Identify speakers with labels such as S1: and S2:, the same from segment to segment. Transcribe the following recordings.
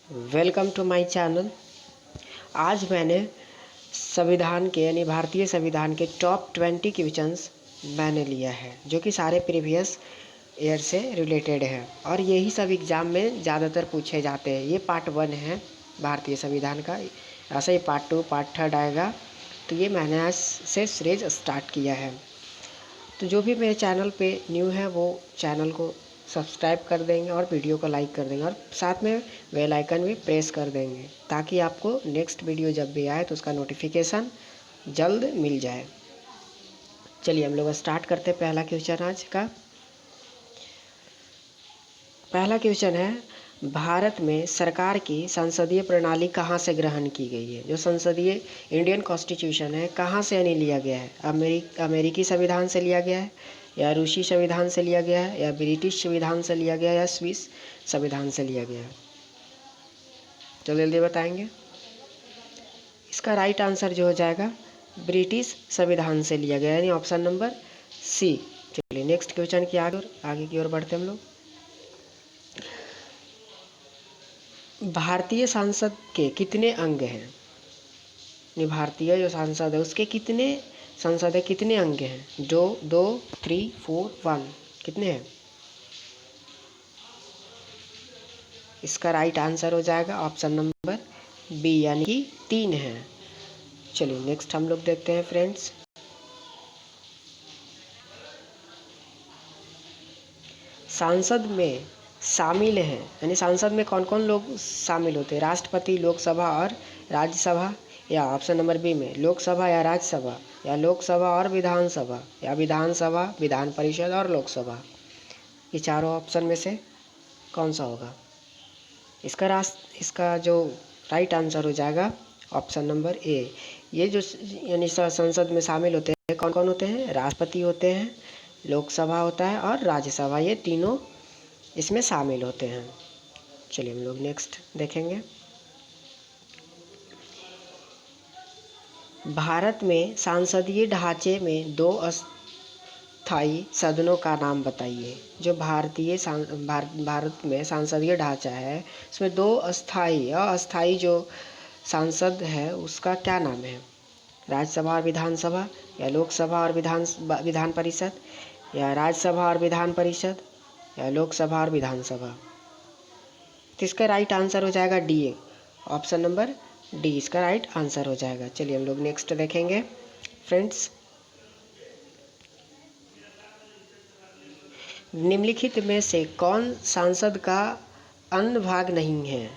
S1: Welcome to my channel. आज मैंने संविधान के यानी भारतीय संविधान के टॉप 20 क्वेश्चंस मैंने लिया है जो कि सारे प्रीवियस ईयर से रिलेटेड है और यही सब एग्ज़ाम में ज़्यादातर पूछे जाते हैं। ये पार्ट 1 है भारतीय संविधान का, ऐसा ही पार्ट 2 पार्ट 3 आएगा। तो ये मैंने आज से सीरीज स्टार्ट किया है। तो जो भी मेरे चैनल पे न्यू है वो चैनल को सब्सक्राइब कर देंगे और वीडियो को लाइक कर देंगे और साथ में बेल आइकन भी प्रेस कर देंगे ताकि आपको नेक्स्ट वीडियो जब भी आए तो उसका नोटिफिकेशन जल्द मिल जाए। चलिए हम लोग स्टार्ट करते हैं। पहला क्वेश्चन आज का पहला क्वेश्चन है, भारत में सरकार की संसदीय प्रणाली कहाँ से ग्रहण की गई है? जो संसदीय इंडियन कॉन्स्टिट्यूशन है कहाँ से यानी लिया गया है? अमेरिकी संविधान से लिया गया है या रूसी संविधान से लिया गया है या ब्रिटिश संविधान से लिया गया है या स्विस संविधान से लिया गया है? तो जल्दी बताएंगे। इसका राइट आंसर जो हो जाएगा ब्रिटिश संविधान से लिया गया यानी ऑप्शन नंबर सी। चलिए नेक्स्ट क्वेश्चन की आगे की ओर बढ़ते हम लोग। भारतीय संसद के कितने अंग हैं? भारतीय जो संसद है उसके कितने अंग हैं? 2, 3, 4, 1 कितने हैं? इसका राइट आंसर हो जाएगा ऑप्शन नंबर बी यानी कि 3 है। चलिए नेक्स्ट हम लोग देखते हैं फ्रेंड्स। सांसद में शामिल हैं यानी सांसद में कौन कौन लोग शामिल होते हैं? राष्ट्रपति, लोकसभा और राज्यसभा, या ऑप्शन नंबर बी में लोकसभा या राज्यसभा, या लोकसभा और विधानसभा, या विधानसभा, विधान परिषद और लोकसभा। ये चारों ऑप्शन में से कौन सा होगा? इसका जो राइट आंसर हो जाएगा ऑप्शन नंबर ए। ये जो यानी संसद में शामिल होते हैं कौन कौन होते हैं? राष्ट्रपति होते हैं, लोकसभा होता है और राज्यसभा, ये तीनों इसमें शामिल होते हैं। चलिए हम लोग नेक्स्ट देखेंगे। भारत में संसदीय ढांचे में 2 अस्थायी सदनों का नाम बताइए। जो भारत में संसदीय ढांचा है उसमें 2 अस्थायी जो सांसद है उसका क्या नाम है? राज्यसभा और विधानसभा, या लोकसभा और विधान परिषद, या राज्यसभा और विधान परिषद, या लोकसभा और विधानसभा। तो इसका राइट आंसर हो जाएगा डी, ऑप्शन नंबर डी इसका राइट आंसर हो जाएगा। चलिए हम लोग नेक्स्ट देखेंगे फ्रेंड्स। निम्नलिखित में से कौन सांसद का अन्य भाग नहीं है?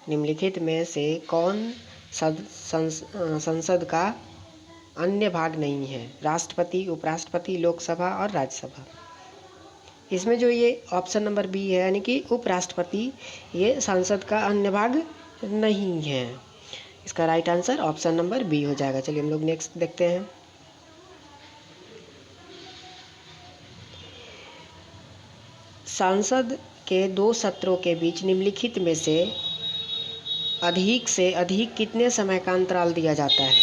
S1: निम्नलिखित में से कौन संसद का अन्य भाग नहीं है? राष्ट्रपति, उपराष्ट्रपति, लोकसभा और राज्यसभा। इसमें जो ये ऑप्शन नंबर बी है यानी कि उपराष्ट्रपति, ये संसद का अन्य भाग नहीं है। इसका right answer option number B हो जाएगा। चलिए हम लोग नेक्स्ट देखते हैं। संसद के 2 सत्रों के बीच निम्नलिखित में से अधिक कितने समय का अंतराल दिया जाता है?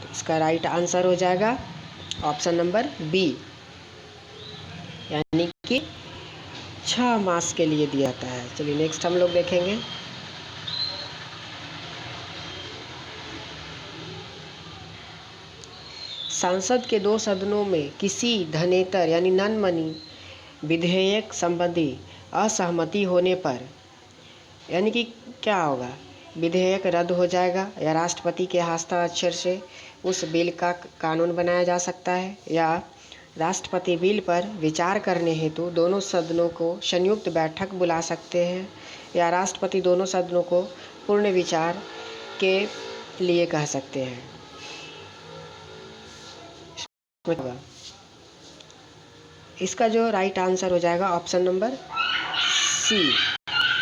S1: तो इसका राइट आंसर हो जाएगा ऑप्शन नंबर बी यानी कि 6 मास के लिए दिया जाता है। चलिए नेक्स्ट हम लोग देखेंगे। संसद के 2 सदनों में किसी धनेतर यानी नॉन मनी विधेयक संबंधी असहमति होने पर यानी कि क्या होगा? विधेयक रद्द हो जाएगा, या राष्ट्रपति के हस्ताक्षर से उस बिल का कानून बनाया जा सकता है, या राष्ट्रपति बिल पर विचार करने हेतु दोनों सदनों को संयुक्त बैठक बुला सकते हैं, या राष्ट्रपति दोनों सदनों को पूर्ण विचार के लिए कह सकते हैं। इसका जो राइट आंसर हो जाएगा ऑप्शन नंबर सी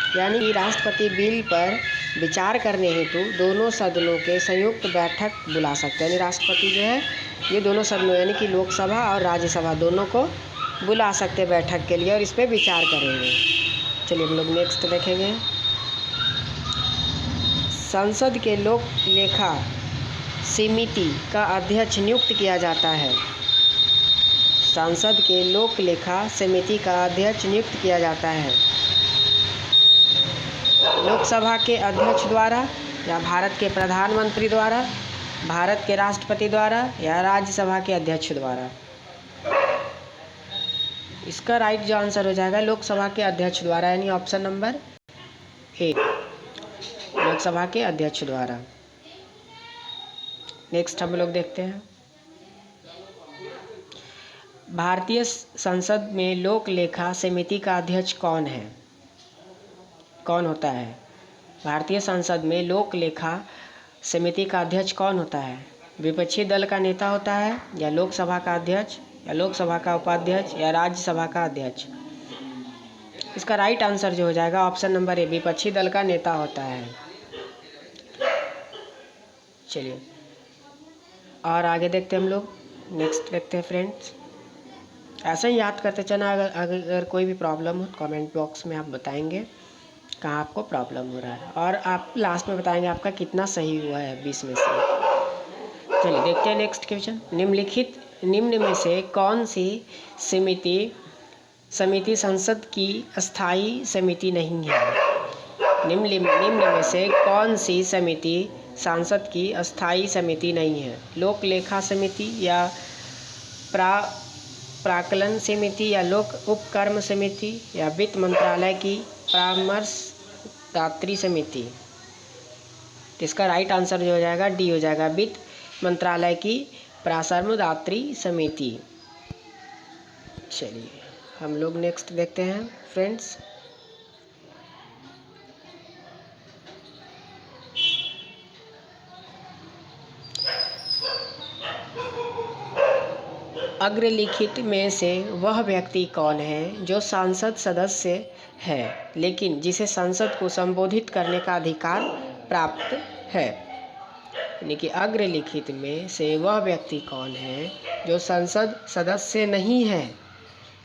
S1: यानी कि राष्ट्रपति बिल पर विचार करने हेतु दोनों सदनों के संयुक्त बैठक बुला सकते हैं। यानी राष्ट्रपति जो है ये दोनों सदनों यानी कि लोकसभा और राज्यसभा दोनों को बुला सकते हैं बैठक के लिए और इस पर विचार करेंगे। चलिए हम लोग नेक्स्ट देखेंगे। संसद के लोक लेखा समिति का अध्यक्ष नियुक्त किया जाता है। संसद के लोक लेखा समिति का अध्यक्ष नियुक्त किया जाता है? लोकसभा के अध्यक्ष द्वारा, या भारत के प्रधानमंत्री द्वारा, भारत के राष्ट्रपति द्वारा, या राज्यसभा के अध्यक्ष द्वारा? इसका राइट जो आंसर हो जाएगा लोकसभा के अध्यक्ष द्वारा, यानी ऑप्शन नंबर ए, लोकसभा के अध्यक्ष द्वारा। नेक्स्ट हम लोग देखते हैं, भारतीय संसद में लोक लेखा समिति का अध्यक्ष कौन है? कौन होता है? भारतीय संसद में लोक लेखा समिति का अध्यक्ष कौन होता है? विपक्षी दल का नेता होता है, या लोकसभा का अध्यक्ष, या लोकसभा का उपाध्यक्ष, या राज्यसभा का अध्यक्ष? इसका राइट आंसर जो हो जाएगा ऑप्शन नंबर ए, विपक्षी दल का नेता होता है। चलिए और आगे देखते हैं हम लोग। नेक्स्ट देखते हैं फ्रेंड्स, ऐसे ही याद करते चलना। अगर कोई भी प्रॉब्लम हो तो कमेंट बॉक्स में आप बताएंगे कहाँ आपको प्रॉब्लम हो रहा है, और आप लास्ट में बताएंगे आपका कितना सही हुआ है 20 में से। चलिए देखते हैं नेक्स्ट क्वेश्चन। निम्न में से कौन सी समिति संसद की अस्थायी समिति नहीं है? निम्न में से कौन सी समिति संसद की अस्थायी समिति नहीं है? लोक लेखा समिति, या प्राक्कलन समिति, या लोक उपक्रम समिति, या वित्त मंत्रालय की परामर्शदात्री समिति? इसका राइट आंसर जो हो जाएगा डी हो जाएगा, वित्त मंत्रालय की परामर्शदात्री समिति। चलिए हम लोग नेक्स्ट देखते हैं फ्रेंड्स। अग्रलिखित में से वह व्यक्ति कौन है जो संसद सदस्य है लेकिन जिसे संसद को संबोधित करने का अधिकार प्राप्त है? यानी कि अग्रलिखित में से वह व्यक्ति कौन है जो संसद सदस्य नहीं है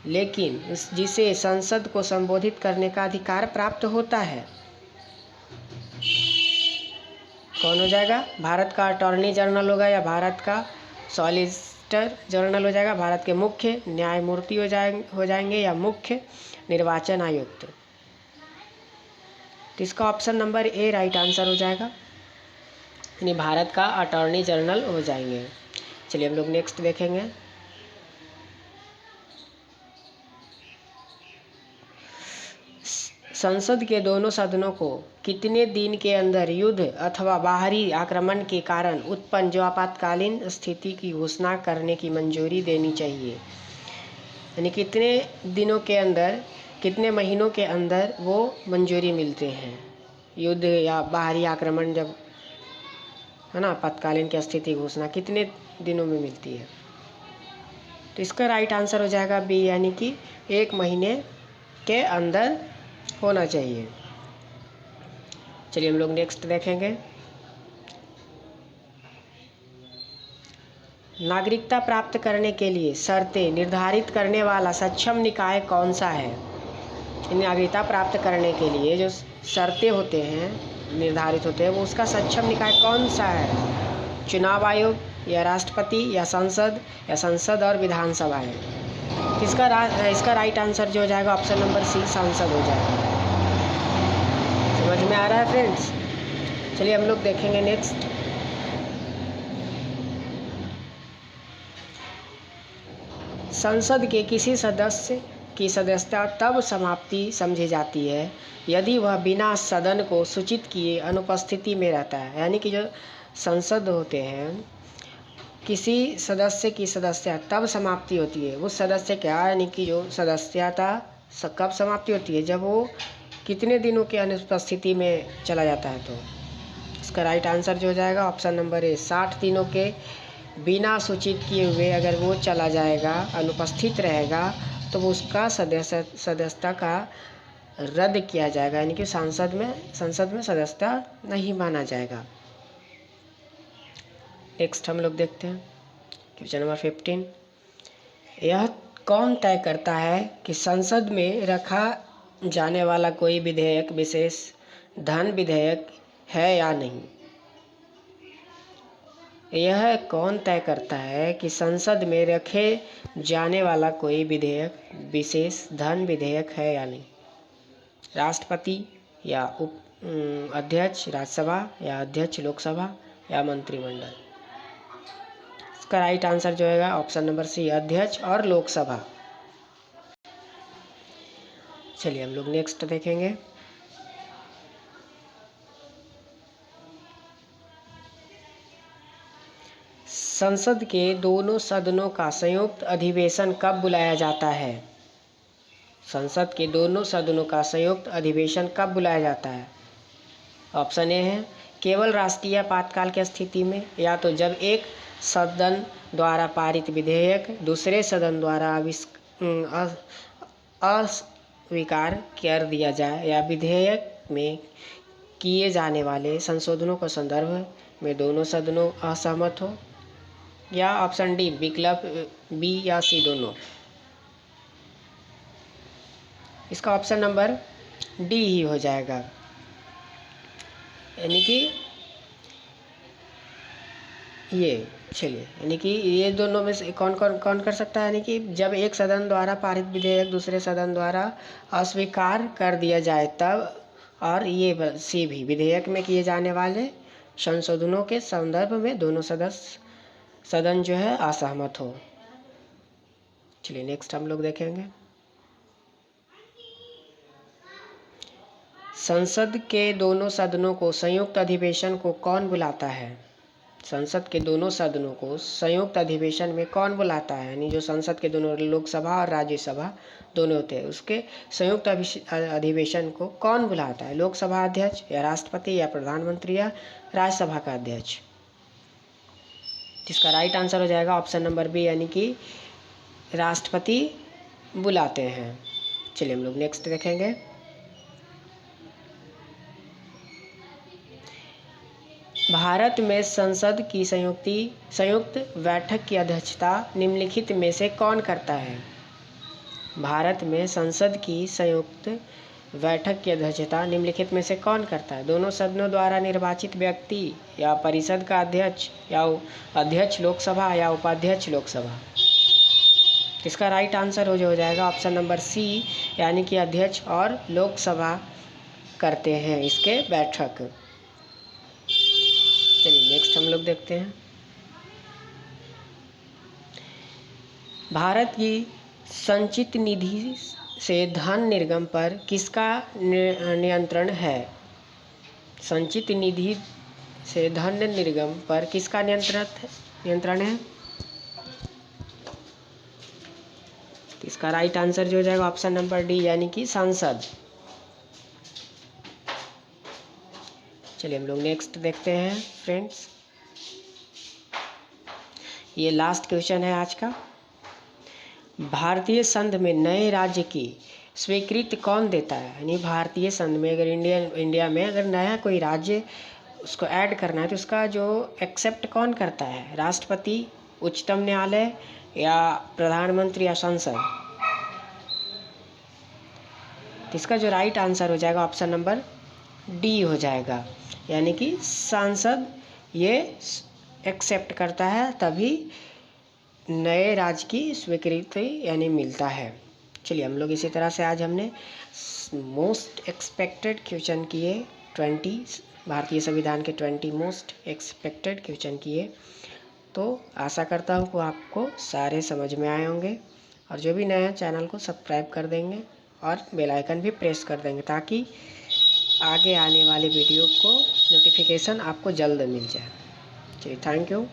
S1: लेकिन जिसे संसद को संबोधित करने का अधिकार प्राप्त होता है? कौन हो जाएगा? भारत का अटॉर्नी जनरल होगा, या भारत का सॉलिसिटर जनरल हो जाएगा, भारत के मुख्य न्यायमूर्ति हो जाएंगे, या मुख्य निर्वाचन आयुक्त? तो इसका option number A right answer हो जाएगा, यानी भारत का अटॉर्नी जनरल हो जाएंगे। चलिए हम लोग नेक्स्ट देखेंगे। संसद के दोनों सदनों को कितने दिन के अंदर युद्ध अथवा बाहरी आक्रमण के कारण उत्पन्न जो आपातकालीन स्थिति की घोषणा करने की मंजूरी देनी चाहिए? यानी कितने दिनों के अंदर, कितने महीनों के अंदर वो मंजूरी मिलते हैं? युद्ध या बाहरी आक्रमण जब है ना, आपातकालीन की स्थिति घोषणा कितने दिनों में मिलती है? तो इसका राइट आंसर हो जाएगा बी, यानी कि 1 महीने के अंदर होना चाहिए। चलिए हम लोग नेक्स्ट देखेंगे। नागरिकता प्राप्त करने के लिए शर्तें निर्धारित करने वाला सक्षम निकाय कौन सा है? नागरिकता प्राप्त करने के लिए जो शर्तें होते हैं, निर्धारित होते हैं, वो उसका सक्षम निकाय कौन सा है? चुनाव आयोग, या राष्ट्रपति, या संसद और विधानसभाएं? इसका राइट आंसर जो हो जाएगा ऑप्शन नंबर सी, सांसद हो जाएगा। समझ में आ रहा है फ्रेंड्स? चलिए हम लोग देखेंगे नेक्स्ट। संसद के किसी सदस्य की सदस्यता तब समाप्ति समझी जाती है यदि वह बिना सदन को सूचित किए अनुपस्थिति में रहता है। यानी कि जो संसद होते हैं, किसी सदस्य की सदस्यता तब समाप्ति होती है, उस सदस्य क्या, यानी कि जो सदस्यता कब समाप्ति होती है? जब वो कितने दिनों की अनुपस्थिति में चला जाता है। तो इसका राइट आंसर जो हो जाएगा ऑप्शन नंबर ए, 60 दिनों के बिना सूचित किए हुए अगर वो चला जाएगा, अनुपस्थित रहेगा, तो वो उसका सदस्यता का रद्द किया जाएगा, यानी कि संसद में सदस्यता नहीं माना जाएगा। नेक्स्ट हम लोग देखते हैं क्वेश्चन नंबर 15। यह कौन तय करता है कि संसद में रखा जाने वाला कोई विधेयक विशेष धन विधेयक है या नहीं? यह कौन तय करता है कि संसद में रखे जाने वाला कोई विधेयक विशेष धन विधेयक है या नहीं? राष्ट्रपति या अध्यक्ष राज्यसभा या अध्यक्ष लोकसभा या मंत्रिमंडल? इसका राइट आंसर जो है ऑप्शन नंबर सी, अध्यक्ष और लोकसभा। चलिए हम लोग नेक्स्ट देखेंगे। संसद के दोनों सदनों का संयुक्त अधिवेशन कब बुलाया जाता है? संसद के दोनों सदनों का संयुक्त अधिवेशन कब बुलाया जाता है? ऑप्शन ए है केवल राष्ट्रीय आपातकाल की स्थिति में, या तो जब एक सदन द्वारा पारित विधेयक दूसरे सदन द्वारा अस्वीकार कर दिया जाए, या विधेयक में किए जाने वाले संशोधनों के संदर्भ में दोनों सदनों असहमत हो, या ऑप्शन डी विकल्प बी या सी दोनों। इसका ऑप्शन नंबर डी ही हो जाएगा, यानी कि ये। चलिए, यानी कि ये दोनों में से कौन कर सकता है? यानी कि जब एक सदन द्वारा पारित विधेयक दूसरे सदन द्वारा अस्वीकार कर दिया जाए तब, और ये सी भी विधेयक में किए जाने वाले संशोधनों के संदर्भ में दोनों सदन जो है असहमत हो। चलिए नेक्स्ट हम लोग देखेंगे। संसद के दोनों सदनों को संयुक्त अधिवेशन को कौन बुलाता है? संसद के दोनों सदनों को संयुक्त अधिवेशन में कौन बुलाता है? यानी जो संसद के दोनों लोकसभा और राज्यसभा दोनों होते हैं, उसके संयुक्त अधिवेशन को कौन बुलाता है? लोकसभा अध्यक्ष या राष्ट्रपति या प्रधानमंत्री या राज्यसभा का अध्यक्ष? जिसका राइट आंसर हो जाएगा ऑप्शन नंबर बी, यानी कि राष्ट्रपति बुलाते हैं। चलिए हम लोग नेक्स्ट देखेंगे। भारत में संसद की संयुक्त बैठक की अध्यक्षता निम्नलिखित में से कौन करता है? भारत में संसद की संयुक्त बैठक की अध्यक्षता निम्नलिखित में से कौन करता है? दोनों सदनों द्वारा निर्वाचित व्यक्ति, या परिषद का अध्यक्ष, या अध्यक्ष लोकसभा या उपाध्यक्ष लोकसभा? इसका राइट आंसर हो जाएगा ऑप्शन नंबर सी, यानी कि अध्यक्ष और लोकसभा करते हैं इसके बैठक। चलिए नेक्स्ट हम लोग देखते हैं। भारत की संचित निधि से धन निर्गम पर किसका नियंत्रण है? संचित निधि से धन निर्गम पर किसका नियंत्रण है? इसका राइट आंसर जो हो जाएगा ऑप्शन नंबर डी, यानी कि संसद। चलिए हम लोग नेक्स्ट देखते हैं फ्रेंड्स। ये लास्ट क्वेश्चन है आज का। भारतीय संघ में नए राज्य की स्वीकृति कौन देता है? यानी भारतीय संघ में अगर इंडिया में अगर नया कोई राज्य उसको ऐड करना है तो उसका जो एक्सेप्ट कौन करता है? राष्ट्रपति, उच्चतम न्यायालय या प्रधानमंत्री या संसद? तो इसका जो राइट आंसर हो जाएगा ऑप्शन नंबर डी हो जाएगा, यानी कि सांसद ये एक्सेप्ट करता है तभी नए राज्य की स्वीकृति यानी मिलता है। चलिए हम लोग इसी तरह से आज हमने मोस्ट एक्सपेक्टेड क्वेश्चन किए 20 भारतीय संविधान के 20 मोस्ट एक्सपेक्टेड क्वेश्चन किए। तो आशा करता हूँ कि आपको सारे समझ में आए होंगे, और जो भी नया चैनल को सब्सक्राइब कर देंगे और बेल आइकन भी प्रेस कर देंगे ताकि आगे आने वाले वीडियो को नोटिफिकेशन आपको जल्द मिल जाए। चलिए थैंक यू।